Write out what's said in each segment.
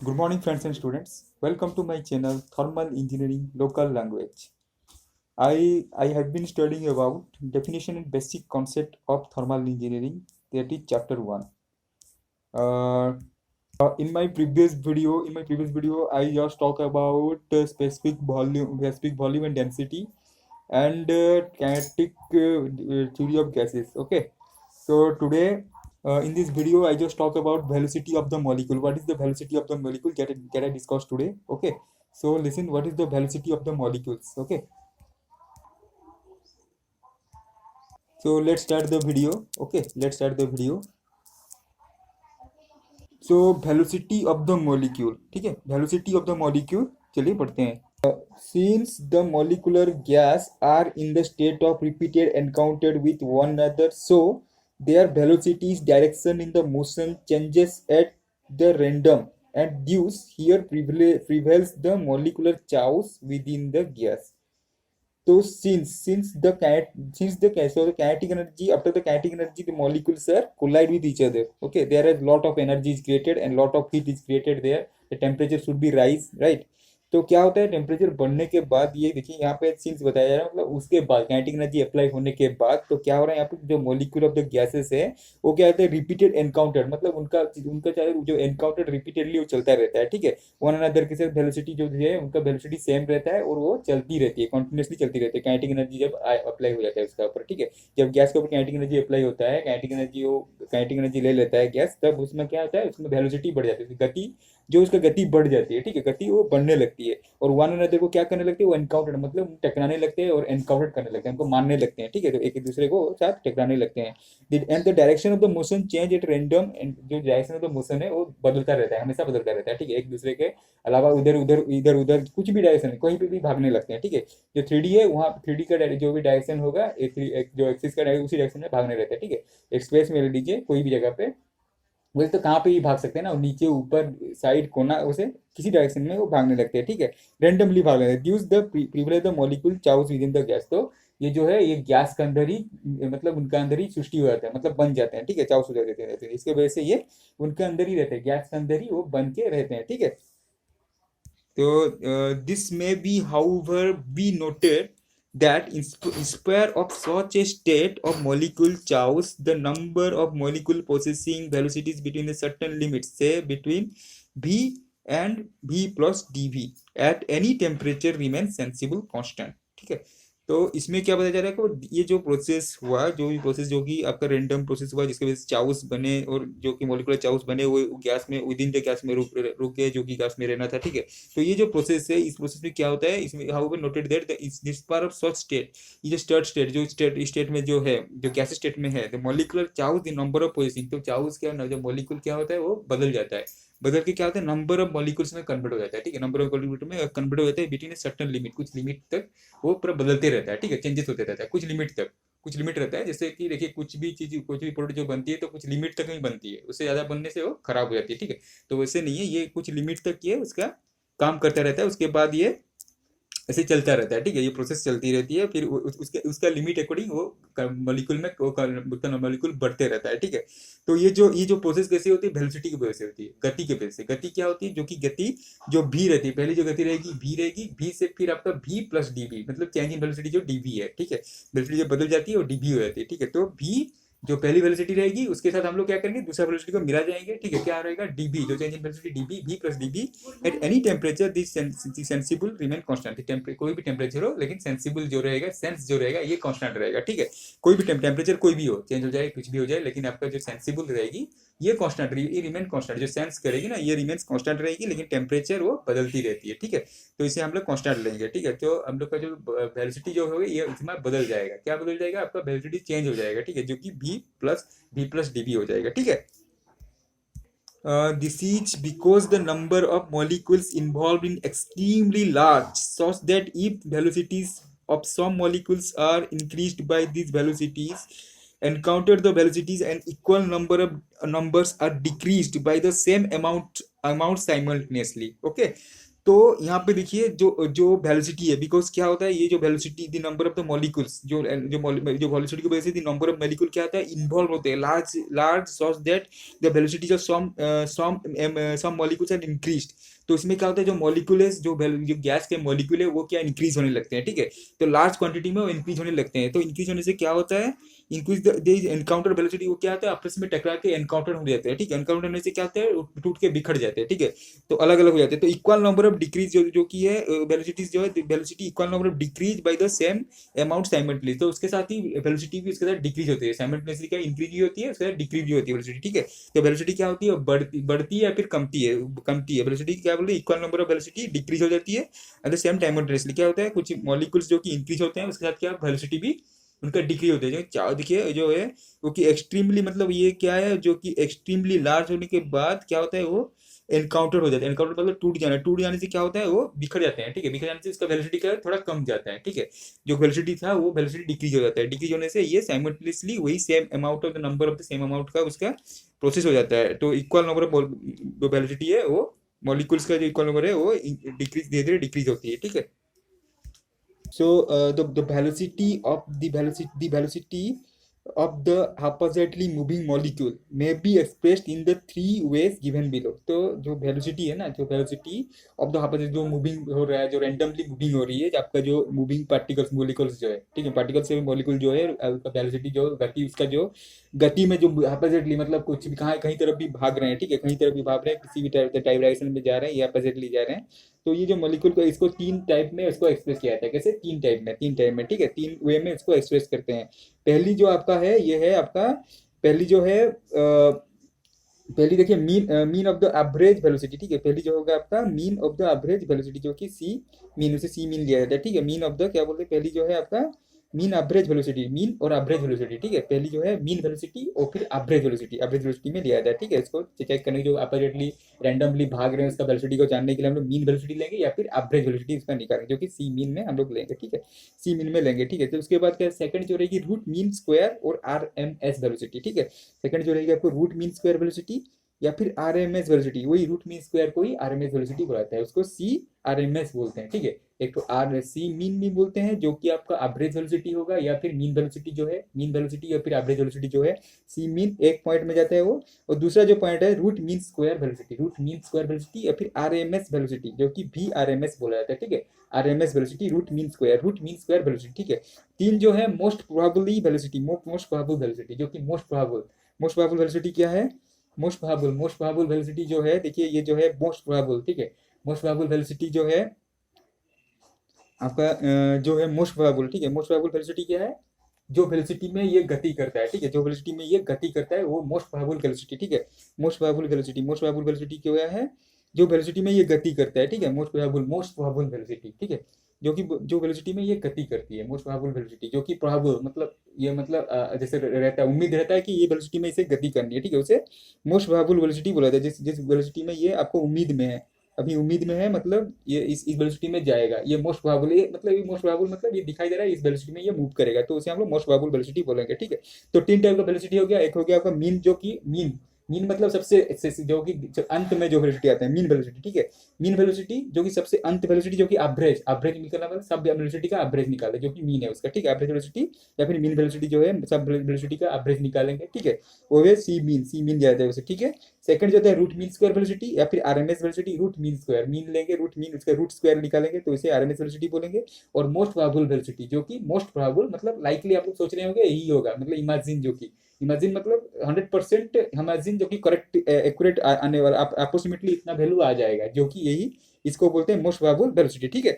Good morning, friends and students. Welcome to my channel Thermal Engineering Local Language. I have been studying about definition and basic concept of thermal engineering. That is chapter one. Uh, in my previous video, I just talk about specific volume and density, and kinetic theory of gases. Okay, so today in this video I just talk about velocity of the molecule. What is the velocity of the molecule? Get I discuss today. Okay, so listen, what is the velocity of the molecules? Okay, so let's start the video. Okay, let's start the video. So velocity of the molecule, ठीक है, velocity of the molecule, चलिए पढ़ते हैं. Since the molecular gas are in the state of repeated encounter with one another, so their velocity's direction in the motion changes at the random, and thus here prevails the molecular chaos within the gas. So the kinetic energy, after the kinetic energy, the molecules are collide with each other. Okay, there is lot of energy is created and lot of heat is created there. The temperature should be rise, right? तो क्या होता है, temperature बढ़ने के बाद ये देखिए यहाँ पे सिंस बताया जा रहा है, मतलब उसके बाद काइनेटिक एनर्जी अप्लाई होने के बाद तो क्या हो रहा है, यहाँ पे जो मॉलिक्यूल ऑफ द गैसेस है वो क्या होता है, रिपीटेड एनकाउंटर, मतलब उनका उनका चाहे जो एनकाउंटर रिपीटेडली वो चलता रहता है. ठीक है, वन अनदर के साथ वेलोसिटी जो है उनका वेलोसिटी सेम रहता है और वो चलती रहती है, कंटिन्यूसली चलती रहती है. काइनेटिक एनर्जी जब अप्लाई हो जाता है उसका ऊपर, ठीक है, जब गैस के ऊपर काइनेटिक एनर्जी अप्लाई होता है, काइनेटिक एनर्जी ले लेता है गैस, तब उसमें क्या होता है, उसमें वेलोसिटी बढ़ जाती है, गति जो उसका गति बढ़ जाती है. ठीक है, गति वो बढ़ने लगती है और वन अनदर को क्या करने लगते हैं, वो एनकाउंटर, मतलब टकराने लगते हैं और एनकाउंटर करने लगते हैं, उनको मारने लगते हैं. ठीक है, तो एक दूसरे को साथ टकराने लगते हैं. And the direction of the motion change at random, and जो डायरेक्शन ऑफ द मोशन है वो बदलता रहता है, हमेशा बदलता रहता है. ठीक है, एक दूसरे के अलावा इधर उधर कुछ भी डायरेक्शन कहीं पे भी भागने लगते हैं. ठीक है, जो 3D है वहाँ 3D का जो भी डायरेक्शन होगा, जो एक्सिस का डायरेक्शन उसी डायरेक्शन में भागने रहते हैं. ठीक है, एक स्पेस में ले लीजिए कोई भी जगह पे, वैसे तो कहाँ पे भी भाग सकते हैं ना, नीचे ऊपर साइड कोना, उसे किसी डायरेक्शन में वो भागने लगते हैं. ठीक है, रेंडमली भाग लेते हैं. Does the privilege the molecule choose with in the gas. तो ये जो है ये गैस के अंदर ही, मतलब उनका अंदर ही सृष्टि हो जाता है, मतलब बन जाते हैं. ठीक है, चाउस हो जाते हैं, इसके वजह से ये उनके अंदर ही रहते हैं, गैस के अंदर ही वो बन के रहते हैं. ठीक है, तो this may be, however, be noted that in spite of such a state of molecule chaos, the number of molecule possessing velocities between a certain limits, say between v and v plus dv, at any temperature remains sensible constant. ठीक है, तो इसमें क्या बताया जा रहा है कि ये जो प्रोसेस हुआ, जो भी प्रोसेस जो कि आपका रैंडम प्रोसेस हुआ, जिसके वजह से चाउस बने और जो कि मोलिकुलर चाउस बने वो गैस में विद इन द गैस में रुक गए, जो कि गैस में रहना था. ठीक है, तो ये जो प्रोसेस है, इस प्रोसेस में क्या होता है, इसमें how noted that this part of such state, ये जो स्टेट जो स्टेट में जो है, जो गैस स्टेट में है, the molecular chaos the number of position, तो चाउस क्या जो मोलिकुल क्या होता है वो बदल जाता है, बदल के क्या होता है, नंबर ऑफ मॉलिक्यूल्स में कन्वर्ट हो जाता है. ठीक है, नंबर ऑफ मॉलिक्यूल में कन्वर्ट हो जाता है बिटवीन ए सर्टेन लिमिट, कुछ लिमिट तक वो पूरा बदलते रहता है. ठीक है, चेंजेस होते रहता है कुछ लिमिट तक, कुछ लिमिट रहता है. जैसे कि देखिए कुछ भी चीज, कुछ भी प्रोडक्ट जो बनती है तो कुछ लिमिट तक ही बनती है, उससे ज्यादा बनने से वो खराब हो जाती है. ठीक है, तो वैसे नहीं है, ये कुछ लिमिट तक ये उसका काम करता रहता है, उसके बाद ये ऐसे चलता रहता है. ठीक है, ये प्रोसेस चलती रहती है, फिर उसके उसका लिमिट अकॉर्डिंग वो मॉलिक्यूल में वो मॉलिक्यूल बढ़ते रहता है. ठीक है, तो ये जो प्रोसेस कैसे होती है, वेलोसिटी की वजह से होती है, गति के वजह से. गति क्या होती है, जो कि गति जो भी रहती है, पहले जो गति रहेगी भी रहेगी, भी से फिर आपका भी प्लस डीवी, मतलब चेंज इन वेलोसिटी जो डीवी है. ठीक है, वेलोसिटी जो बदल जाती है वो डीवी हो जाती है. ठीक है, तो भी जो पहली वेलोसिटी रहेगी उसके साथ हम लोग क्या करेंगे, दूसरा वेलोसिटी को मिला जाएंगे. ठीक है, क्या रहेगा, डीबी, जो change in velocity DB, V plus DB at any temperature this sensible remain constant. कोई भी टेम्परेचर हो लेकिन सेंसिबल जो रहेगा, सेंस जो रहेगा ये कांस्टेंट रहेगा. ठीक है, कोई भी टेम्परेचर कोई भी हो, चेंज हो जाए कुछ भी हो जाए, लेकिन आपका जो सेंसिबल रहेगी ये कांस्टेंट रहेगी, ये रिमेन कांस्टेंट. जो सेंस करेगी ना ये रिमेन्स कांस्टेंट रहेगी, लेकिन टेम्परेचर वो बदलती रहती है. ठीक है, तो इसे हम लोग कांस्टेंट लेंगे. ठीक है, तो हम लोग का जो वेलोसिटी जो होगी ये इसमें बदल जाएगा. क्या बदल जाएगा, आपका वेलोसिटी चेंज हो जाएगा. ठीक है, जो कि v प्लस dv हो जाएगा. ठीक है, this is because the number of molecules involved in extremely large, such that if velocities of some molecules are increased by these velocities, encounter the velocities and equal number of numbers are decreased by the same amount simultaneously. Okay, तो यहाँ पे देखिए जो जो velocity है, because क्या होता है, ये जो velocity the number of the molecules, जो वेलोसिटी की वजह से द नंबर ऑफ मॉलिक्यूल क्या होता है, इन्वॉल्व होते हैं large large such that the velocity of some molecules are increased. तो इसमें क्या होता है, जो मॉलिक्यूल है, जो गैस के मॉलिक्यूल है, वो क्या इंक्रीज होने लगते हैं, ठीक है। तो लार्ज क्वांटिटी में वो इंक्रीज होने लगते हैं। तो इंक्रीज होने से क्या होता है, इंक्रीज द एनकाउंटर वेलोसिटी, वो क्या होता है, आपस में टकरा के एनकाउंटर हो जाते हैं, ठीक है। एनकाउंटर होने से क्या होता है, टूट के बिखर जाते हैं, ठीक है। तो अलग अलग हो जाते हैं। तो इक्वल नंबर ऑफ डिक्रीज जो कि है वेलोसिटीज, जो है velocity equal number of decrease by the same amount simultaneously. तो उसके साथ ही वेलोसिटी भी उसके साथ डिक्रीज होती है, साइमल्टेनियसली क्या इंक्रीज भी होती है, उसके साथ डिक्रीज भी होती है वेलोसिटी, ठीक है। तो वेलोसिटी क्या होती है, बढ़ती है या फिर कमती है वेलोसिटी, क्या बोलते हैं, equal number of velocity decrease हो जाती है एट द सेम साइमल्टेनियसली। क्या होता है, कुछ मॉलिक्यूल्स जो कि इंक्रीज होते हैं, उसके साथ क्या वेलोसिटी भी उनका डिक्रीज होता है। देखिए जो है वो कि एक्सट्रीमली, मतलब ये क्या है, जो कि एक्सट्रीमली लार्ज होने के बाद क्या होता है, वो एनकाउंटर हो जाता है। एनकाउंटर मतलब टूट जाने से क्या होता है, वो बिखर जाते हैं, ठीक है। बिखर जाने से उसका वेलोसिटी का थोड़ा कम जाता है, ठीक है। जो वेलोसिटी था वो वेलोसिटी डिक्रीज हो जाता है। डिक्रीज होने से ये साइमल्टेनियसली वही same amount of the number of the same amount का उसका प्रोसेस हो जाता है। तो इक्वल नंबर ऑफ जो वेलोसिटी है, वो मॉलिक्यूल्स का जो इक्वल नंबर है, वो डिक्रीज धीरे धीरे डिक्रीज होती है, ठीक है। So the velocity of the haphazardly moving molecule may be expressed in the three ways given below। तो जो वेलोसिटी है ना, जो वेलोसिटी ऑफ द हाफाजर, जो मूविंग हो रहा है, जो रैंडमली मूविंग हो रही है, आपका जो मूविंग पार्टिकल्स मॉलिक्यूल्स जो है, ठीक है, पार्टिकल्स से मॉलिक्यूल जो है, वेलोसिटी जो गति, उसका जो गति में जो हाफाजर्डली, मतलब कुछ भी कहाँ कहीं तरफ भी भाग रहे हैं, ठीक है, कहीं तरफ भी भाग रहे हैं, किसी भी टाइप डायरेक्शन में जा रहे हैं या हाफाजर्डली जा रहे हैं। तो ये जो मॉलिक्यूल को, इसको तीन टाइप में इसको एक्सप्रेस किया जाता है। कैसे, तीन टाइप में, ठीक है, तीन वे में इसको एक्सप्रेस करते हैं। पहली जो आपका है, ये है आपका, पहली जो है पहली देखिए, mean of the average velocity, ठीक है। पहली जो होगा आपका mean of the average velocity, जो कि सी मीन, उसे सी मीन लिया जाता है, ठीक है। मीन ऑफ द क्या बोलते हैं, पहली जो है आपका मीन एवरेज वेलोसिटी, मीन और एवरेज वेलोसिटी, ठीक है। पहली जो है मीन वेलोसिटी और फिर एवरेज वेलोसिटी में लिया जाता है, ठीक है। इसको चेक करने की, जो अपोजिटली रैंडमली भाग रहे हैं उसका वेलोसिटी को जानने के लिए हम लोग मीन वेलोसिटी लेंगे या फिर एवरेज वेलोसिटी इसका निकालेंगे, जो कि सी मीन में हम लोग लेंगे, ठीक है। सी मीन में लेंगे, ठीक है। तो उसके बाद क्या, सेकंड जो रहेगी रूट मीन स्क्वायर और आर एम एस वेलोसिटी, ठीक है। सेकंड जो रहेगी आपको रूट मीन स्क्वायर वेलोसिटी या फिर आर एम एस वेलोसिटी, वही रूट मीन स्क्वायर को ही आर एम एस वेलोसिटी बुलाता है, उसको सी आर एम एस बोलते हैं, ठीक है। एक तो आर सी मीन भी बोलते हैं, जो कि आपका एवरेज वेलोसिटी होगा, या फिर मीन वेलोसिटी जो है, मीन वेलोसिटी या फिर एवरेज वेलोसिटी जो है, सी मीन एक पॉइंट में जाता है वो। और दूसरा जो पॉइंट है root mean square velocity, root mean square velocity या फिर आर एम एस वेलोसिटी, जो कि भी आर एम एस बोला जाता है, ठीक है। R M S velocity, root mean square velocity, ठीक है। तीन जो है most probably velocity, most probable velocity, जो कि मोस्ट प्रोबेबल वेलोसिटी क्या है, मोस्ट प्रोबेबल वेलोसिटी जो है, देखिए ये जो है मोस्ट प्रोबेबल, ठीक है। मोस्ट प्रोबेबल वेलोसिटी जो है आपका जो है मोस्ट प्रोबेबल, ठीक है। मोस्ट प्रोबेबल वेलोसिटी क्या है, जो वेलोसिटी में ये गति करता है, ठीक है, जो वेलोसिटी में ये गति करता है, वो मोस्ट प्रोबेबल वेलोसिटी, ठीक है। मोस्ट प्रोबेबल वेलोसिटी क्या है, जो वेलोसिटी में ये गति करता है, ठीक है। मोस्ट प्रोबेबल वेलोसिटी, ठीक है, जो कि जो वेलोसिटी में ये गति करती है, मोस्ट प्रोबेबल वेलोसिटी, जो कि प्रोबेबल मतलब ये मतलब जैसे रहता है, उम्मीद रहता है कि ये वेलोसिटी में इसे गति करनी है, ठीक है, उसे मोस्ट प्रोबेबल वेलोसिटी बोला जाता है। जिस जिस वेलोसिटी में ये आपको उम्मीद में है, अभी उम्मीद में है, मतलब ये इस वेलोसिटी में जाएगा, ये मोस्ट प्रोबेबल, ये मतलब ये मोस्ट प्रोबेबल मतलब ये दिखाई दे रहा है इस वेलोसिटी में ये मूव करेगा, तो उसे हम लोग मोस्ट प्रोबेबल वेलोसिटी बोलेंगे, ठीक है। तो तीन टाइप का वेलोसिटी हो गया, एक हो गया आपका मीन, जो कि मीन मीन मतलब सबसे जो कि अंत में जो वेलोसिटी आता है, मीन वेलोसिटी, ठीक है। मीन वेलोसिटी जो कि सबसे अंत वेलोसिटी, जो कि एवरेज निकलना, मतलब सब वेलोसिटी का एवरेज निकाले, जो कि मीन है उसका, ठीक है। एवरेज वेलोसिटी या फिर मीन वेलोसिटी जो है, सब वेलोसिटी का एवरेज निकालेंगे, ठीक है। वो है सी मीन जाता है उसे, ठीक है। सेकंड जो होता है रूट मीन स्क्वायर वेलोसिटी या फिर RMS velocity, root mean square, mean लेंगे, रूट मीन, उसका रूट स्क्वायर निकालेंगे, तो इसे आरएमएस वेलोसिटी बोलेंगे। और मोस्ट प्रोबेबल वेलोसिटी, जो कि मोस्ट प्रोबेबल मतलब लाइकली आप लोग सोच रहे होंगे यही होगा, मतलब इमेजिन, जो कि इमेजिन मतलब 100% इमेजिन, जो कि करेक्ट एक्यूरेट आने वाला, अप्रोक्सीमेटली इतना वैल्यू आ जाएगा, जो कि यही इसको बोलते हैं मोस्ट प्रोबेबल वेलोसिटी, ठीक है।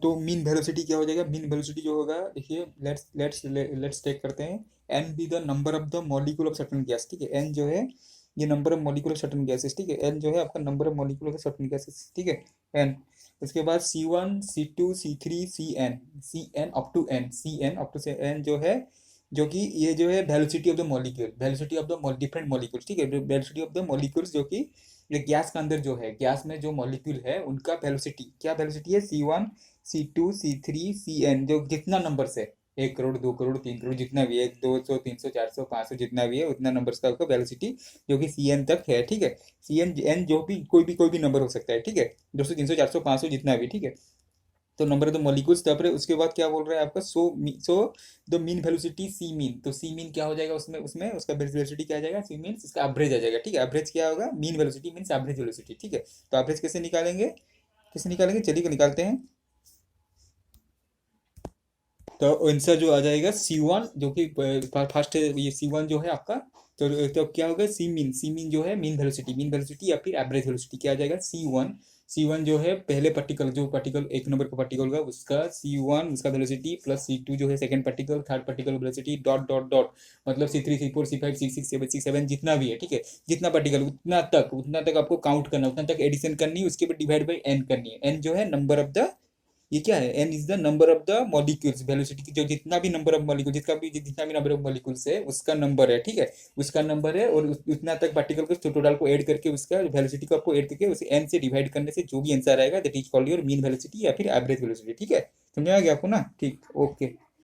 तो मीन वेलोसिटी क्या हो जाएगा, मीन वेलोसिटी जो होगा, देखिए लेट्स टेक करते हैं, N be the number of the molecule of certain gas, ठीक है। एन जो है ये number of molecule of certain gases, ठीक है। एन जो है आपका number of molecule of certain gases, ठीक है, एन। उसके बाद C1 C2 C3 Cn up to N, Cn up to से एन जो है, जो कि ये जो है velocity of the molecule, velocity of the different molecules, ठीक है। वेलोसिटी ऑफ द मॉलिक्यूल्स, जो कि ये गैस के अंदर जो है, गैस में जो मॉलिक्यूल है उनका वेलोसिटी, क्या वेलोसिटी है, C1 C2 C3 Cn, जो जितना नंबर से 1 करोड़, 2 करोड़, 3 करोड़, जितना भी है, 200, 300, 400, 500, जितना भी है उतना नंबर्स का आपका वेलोसिटी जो कि सी एन तक है, ठीक है। सी एन एन जो भी कोई भी नंबर हो सकता है, ठीक है, 200, 300, 400, 500, जितना भी, ठीक है। तो नंबर ऑफ द मॉलिक्यूल्स, तापर उसके बाद क्या बोल रहा है आपका, so the mean velocity C mean, तो सी मीन क्या हो जाएगा, उसमें उसमें उसका वेलोसिटी क्या आ जाएगा, सी मीन इसका एवरेज आ जाएगा, ठीक है। एवरेज क्या होगा, mean velocity means average velocity, ठीक है। तो एवरेज कैसे निकालेंगे, चलिए निकालते हैं। तो आंसर जो आ जाएगा C1, जो कि फर्स्ट ये C1 जो है आपका, तो क्या होगा, सी मीन जो है मीन वेलोसिटी या फिर एवरेज वेलोसिटी क्या आ जाएगा, सी वन जो है पहले पार्टिकल, जो पार्टिकल 1 नंबर का पार्टिकल का उसका C1 उसका वेलोसिटी, प्लस C2 जो है second particle, third particle velocity, dot dot dot, मतलब C3, C4, C5, C6, C7 जितना भी है, ठीक है। जितना पार्टिकल उतना तक आपको काउंट करना, उतना तक एडिशन करनी है, उसके बाद डिवाइड बाई एन करनी है। एन जो है नंबर ऑफ द, ये क्या है, N is the number of the molecules, velocity की जो जितना भी नंबर ऑफ मॉलिक्यूल, जितना भी नंबर ऑफ मॉलिक्यूल्स है उसका नंबर है, ठीक है। उसका नंबर है, और उतना तक पार्टिकल को टोटल को ऐड करके, उसका वेलोसिटी को आपको ऐड करके उसे एन से डिवाइड करने से जो भी आंसर आएगा that is called your mean velocity या फिर एवरेज वेलोसिटी, ठीक है। समझ आ गया आपको ना, ठीक, ओके।